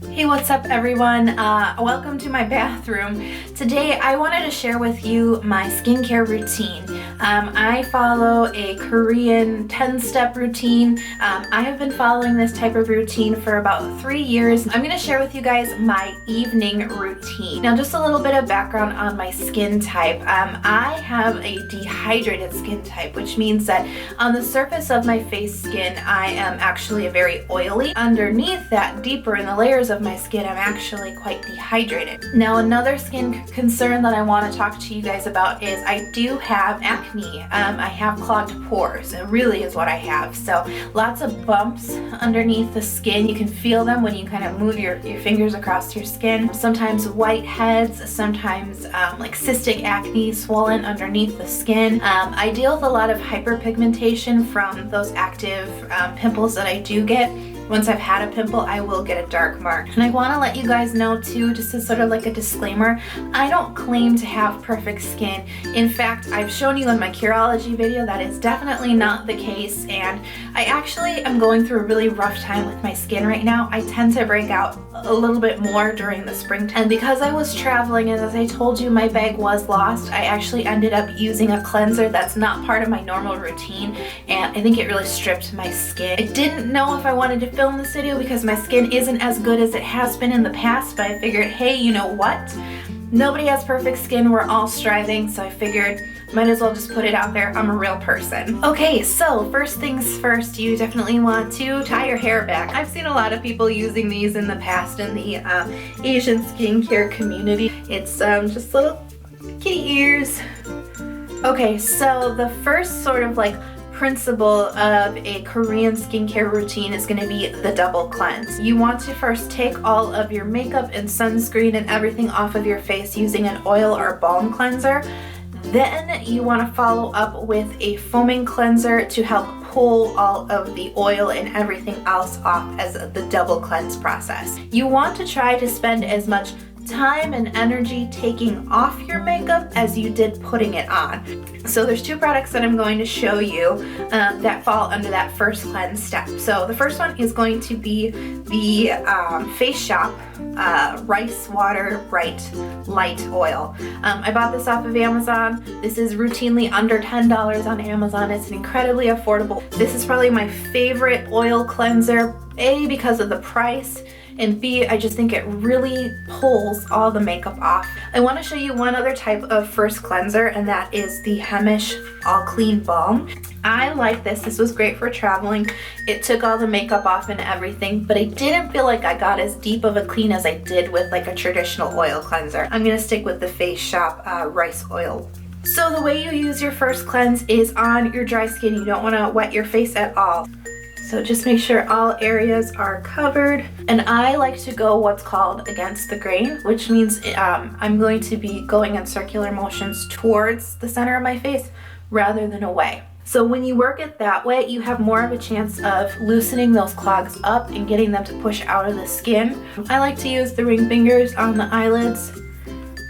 Hey, what's up everyone? Welcome to my bathroom. Today I wanted to share with you my skincare routine. I follow a Korean 10-step routine. I have been following this type of routine for about 3 years. I'm going to share with you guys my evening routine. Now, just a little bit of background on my skin type. I have a dehydrated skin type, which means that on the surface of my face skin, I am actually very oily. Underneath that, deeper in the layers of my skin, I'm actually quite dehydrated. Now, another skin concern that I want to talk to you guys about is I do have acne. I have clogged pores. It really is what I have. So lots of bumps underneath the skin. You can feel them when you kind of move your fingers across your skin. Sometimes whiteheads, sometimes like cystic acne swollen underneath the skin. I deal with a lot of hyperpigmentation from those active pimples that I do get. Once I've had a pimple, I will get a dark mark. And I want to let you guys know too, just as sort of like a disclaimer, I don't claim to have perfect skin. In fact, I've shown you in my Kbeauty video that is definitely not the case, and I actually am going through a really rough time with my skin right now. I tend to break out a little bit more during the springtime. And because I was traveling, and as I told you, my bag was lost, I actually ended up using a cleanser that's not part of my normal routine, and I think it really stripped my skin. I didn't know if I wanted to film this video because my skin isn't as good as it has been in the past, but I figured, hey, you know what? Nobody has perfect skin, we're all striving, so I figured might as well just put it out there. I'm a real person. Okay, so first things first, you definitely want to tie your hair back. I've seen a lot of people using these in the past in the Asian skincare community. It's just little kitty ears. Okay, so the first sort of like principle of a Korean skincare routine is going to be the double cleanse. You want to first take all of your makeup and sunscreen and everything off of your face using an oil or balm cleanser. Then you want to follow up with a foaming cleanser to help pull all of the oil and everything else off as the double cleanse process. You want to try to spend as much time and energy taking off your makeup as you did putting it on. So there's two products that I'm going to show you that fall under that first cleanse step. So the first one is going to be the Face Shop Rice Water Bright Light Oil. I bought this off of Amazon. This is routinely under $10 on Amazon. It's incredibly affordable. This is probably my favorite oil cleanser, A, because of the price, and B, I just think it really pulls all the makeup off. I want to show you one other type of first cleanser, and that is the Hemish All Clean Balm. I like this. This was great for traveling. It took all the makeup off and everything, but I didn't feel like I got as deep of a clean as I did with like a traditional oil cleanser. I'm going to stick with the Face Shop rice oil. So the way you use your first cleanse is on your dry skin. You don't want to wet your face at all. So just make sure all areas are covered. And I like to go what's called against the grain, which means I'm going to be going in circular motions towards the center of my face rather than away. So when you work it that way, you have more of a chance of loosening those clogs up and getting them to push out of the skin. I like to use the ring fingers on the eyelids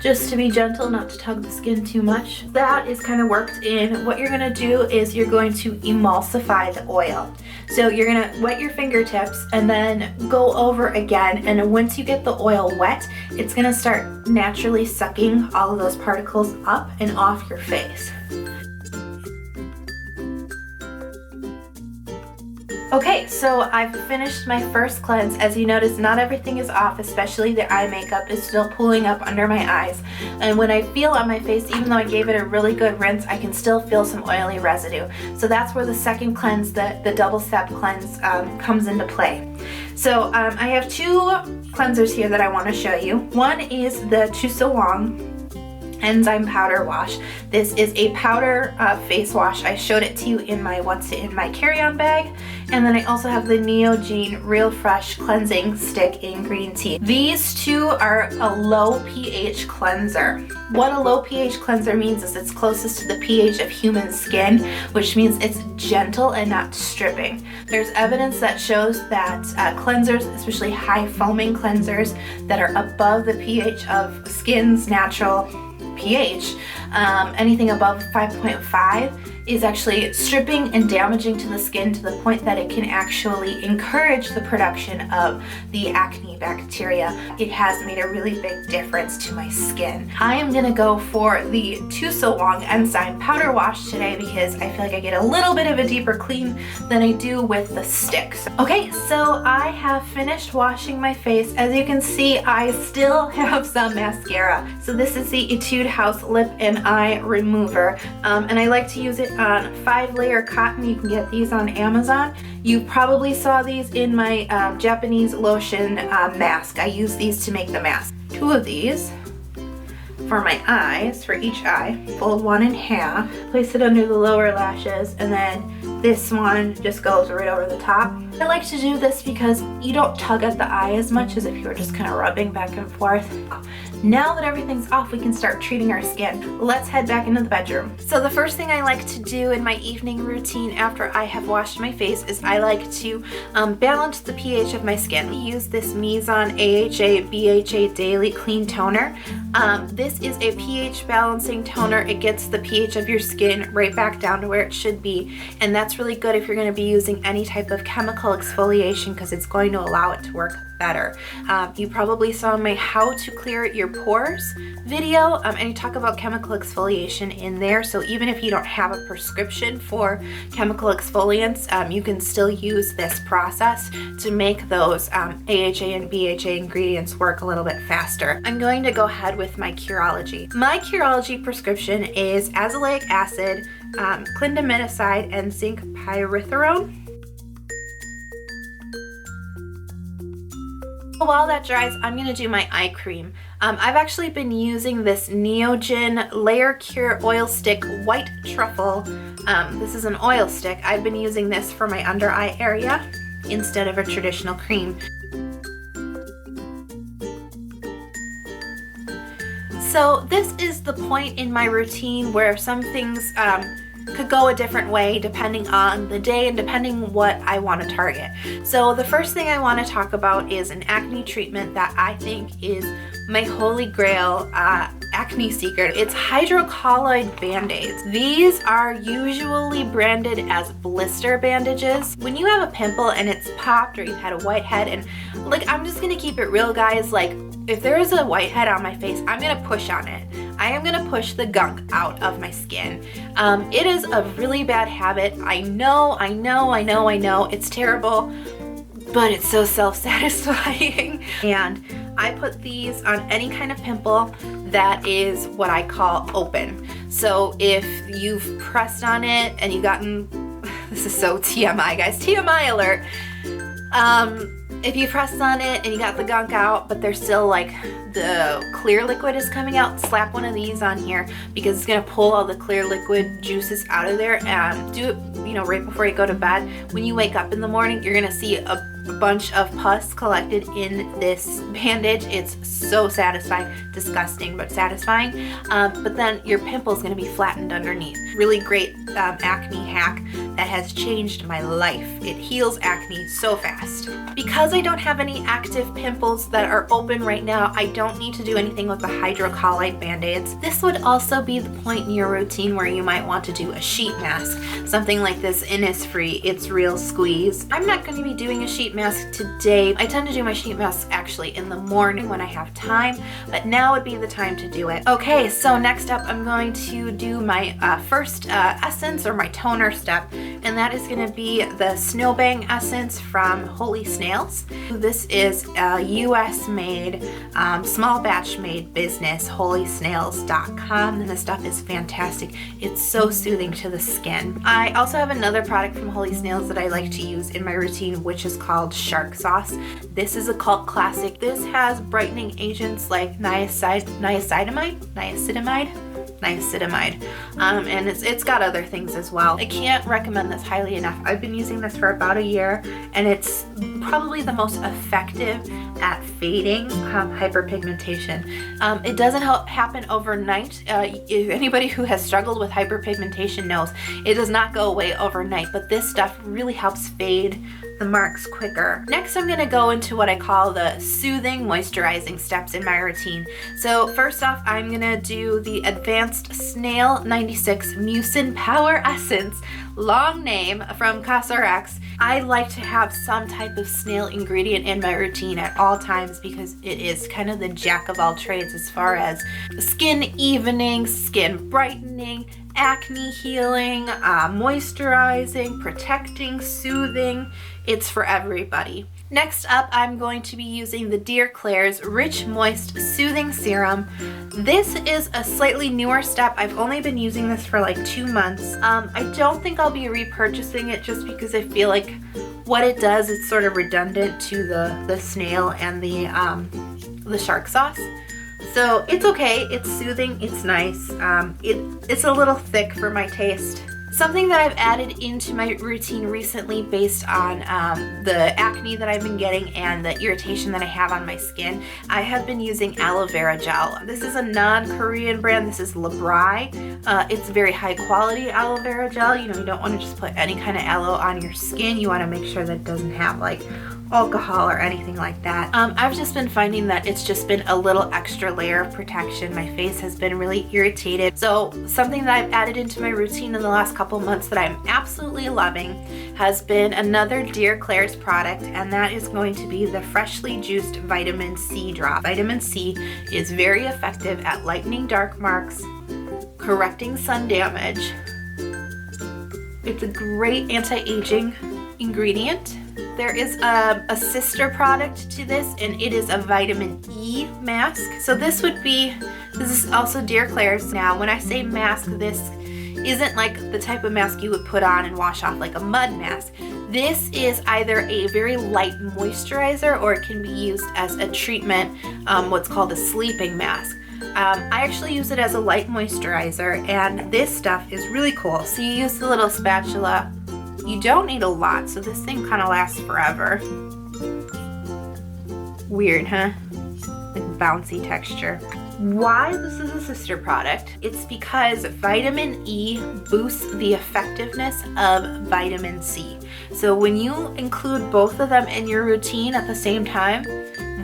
just to be gentle, not to tug the skin too much. That is kind of worked in. What you're gonna do is you're going to emulsify the oil. So you're gonna wet your fingertips and then go over again, and once you get the oil wet, it's gonna start naturally sucking all of those particles up and off your face. Okay, so I've finished my first cleanse. As you notice, not everything is off, especially the eye makeup is still pulling up under my eyes. And when I feel on my face, even though I gave it a really good rinse, I can still feel some oily residue. So that's where the second cleanse, the double step cleanse, comes into play. So I have two cleansers here that I want to show you. One is the Chuseong Enzyme Powder Wash. This is a powder face wash. I showed it to you in my what's in my carry-on bag. And then I also have the Neogene Real Fresh Cleansing Stick in green tea. These two are a low pH cleanser. What a low pH cleanser means is it's closest to the pH of human skin, which means it's gentle and not stripping. There's evidence that shows that cleansers, especially high foaming cleansers that are above the pH of skin's natural pH, anything above 5.5 is actually stripping and damaging to the skin to the point that it can actually encourage the production of the acne bacteria. It has made a really big difference to my skin. I am gonna go for the 2 So Long Enzyme Powder Wash today because I feel like I get a little bit of a deeper clean than I do with the sticks. Okay, so I have finished washing my face. As you can see, I still have some mascara. So this is the Etude House Lip and Eye Remover, and I like to use it on 5-layer cotton. You can get these on Amazon. You probably saw these in my Japanese lotion mask. I use these to make the mask. 2 of these for my eyes, for each eye. Fold one in half, place it under the lower lashes, and then this one just goes right over the top. I like to do this because you don't tug at the eye as much as if you were just kind of rubbing back and forth. Now that everything's off, we can start treating our skin. Let's head back into the bedroom. So the first thing I like to do in my evening routine after I have washed my face is I like to balance the pH of my skin. I use this Mizon AHA BHA Daily Clean Toner. This is a pH balancing toner. It gets the pH of your skin right back down to where it should be, and that's really good if you're going to be using any type of chemical exfoliation because it's going to allow it to work better. You probably saw my How to Clear Your Pores video, and I talk about chemical exfoliation in there. So even if you don't have a prescription for chemical exfoliants, you can still use this process to make those AHA and BHA ingredients work a little bit faster. I'm going to go ahead with my Kbeauty. My Kbeauty prescription is azelaic acid, clindamycin, and zinc pyrethroid. While that dries, I'm going to do my eye cream. I've actually been using this Neogen Layer Cure Oil Stick White Truffle. This is an oil stick. I've been using this for my under eye area instead of a traditional cream. So this is the point in my routine where some things could go a different way depending on the day and depending what I want to target. So the first thing I want to talk about is an acne treatment that I think is my holy grail acne secret. It's hydrocolloid band-aids. These are usually branded as blister bandages. When you have a pimple and it's popped or you've had a whitehead, and like, I'm just gonna keep it real, guys, like if there is a whitehead on my face, I'm gonna push on it. I am gonna push the gunk out of my skin. It is a really bad habit. I know, it's terrible, but it's so self-satisfying. And I put these on any kind of pimple that is what I call open. So if you've pressed on it and you've gotten, this is so TMI, guys, TMI alert. If you press on it and you got the gunk out, but there's still like the clear liquid is coming out, slap one of these on here because it's gonna pull all the clear liquid juices out of there. And do it, right before you go to bed. When you wake up in the morning, you're gonna see a bunch of pus collected in this bandage. It's so satisfying, disgusting, but satisfying. But then your pimple is gonna be flattened underneath. Really great acne hack that has changed my life. It heals acne so fast. Because I don't have any active pimples that are open right now, I don't need to do anything with the hydrocolloid band-aids. This would also be the point in your routine where you might want to do a sheet mask. Something like this Innisfree It's Real Squeeze. I'm not going to be doing a sheet mask today. I tend to do my sheet masks actually in the morning when I have time, but now would be the time to do it. Okay, so next up I'm going to do my first essence or my toner step, and that is going to be the Snowbang Essence from Holy Snails. This is a US made, small batch made business, holysnails.com, and this stuff is fantastic. It's so soothing to the skin. I also have another product from Holy Snails that I like to use in my routine, which is called Shark Sauce. This is a cult classic. This has brightening agents like niacinamide, and it's got other things as well. I can't recommend this highly enough. I've been using this for about a year, and it's probably the most effective at fading hyperpigmentation. It doesn't happen overnight. If anybody who has struggled with hyperpigmentation knows it does not go away overnight, but this stuff really helps fade the marks quicker. Next, I'm gonna go into what I call the soothing moisturizing steps in my routine. So first off, I'm gonna do the Advanced Snail 96 Mucin Power Essence, long name, from CosRx. I like to have some type of snail ingredient in my routine at all times because it is kind of the jack of all trades as far as skin evening, skin brightening, acne healing, moisturizing, protecting, soothing. It's for everybody. Next up, I'm going to be using the Dear Klairs Rich Moist Soothing Serum. This is a slightly newer step. I've only been using this for like 2 months. I don't think I'll be repurchasing it just because I feel like what it does is sort of redundant to the snail and the shark sauce. So it's okay, it's soothing, it's nice. It's a little thick for my taste. Something that I've added into my routine recently based on the acne that I've been getting and the irritation that I have on my skin, I have been using aloe vera gel. This is a non-Korean brand. This is Labrai. It's very high quality aloe vera gel. You know, you don't want to just put any kind of aloe on your skin. You want to make sure that it doesn't have like alcohol or anything like that. I've just been finding that it's just been a little extra layer of protection. My face has been really irritated. So something that I've added into my routine in the last couple months that I'm absolutely loving has been another Dear Klairs product, and that is going to be the freshly juiced vitamin C drop. Vitamin C is very effective at lightening dark marks, correcting sun damage. It's a great anti-aging ingredient. There is a sister product to this, and it is a vitamin E mask. So this is also Dear Klairs. Now, when I say mask, this isn't like the type of mask you would put on and wash off like a mud mask. This is either a very light moisturizer or it can be used as a treatment, what's called a sleeping mask. I actually use it as a light moisturizer, and this stuff is really cool. So you use the little spatula. You don't need a lot, so this thing kind of lasts forever. Weird, huh? Like bouncy texture. Why this is a sister product? It's because vitamin E boosts the effectiveness of vitamin C. So when you include both of them in your routine at the same time,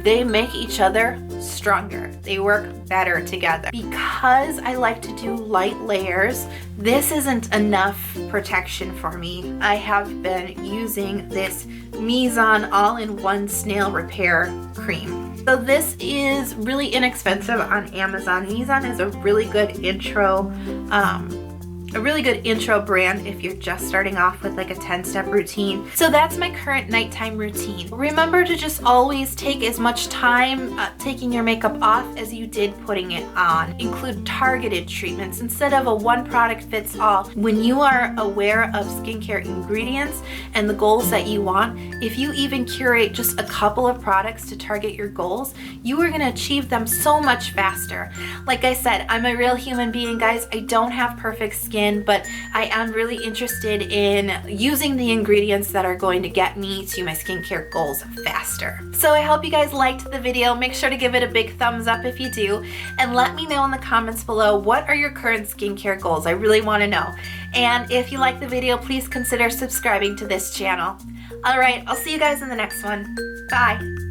they make each other stronger. They work better together. Because I like to do light layers, this isn't enough protection for me. I have been using this Mizon all-in-one snail repair cream. So this is really inexpensive on Amazon. Mizon is a really good intro brand if you're just starting off with like a 10-step routine. So that's my current nighttime routine. Remember to just always take as much time taking your makeup off as you did putting it on. Include targeted treatments instead of a one product fits all. When you are aware of skincare ingredients and the goals that you want, if you even curate just a couple of products to target your goals, you are going to achieve them so much faster. Like I said, I'm a real human being, guys. I don't have perfect skin, but I am really interested in using the ingredients that are going to get me to my skincare goals faster. So I hope you guys liked the video. Make sure to give it a big thumbs up if you do, and let me know in the comments below, what are your current skincare goals? I really want to know. And if you like the video, please consider subscribing to this channel. All right, I'll see you guys in the next one. Bye.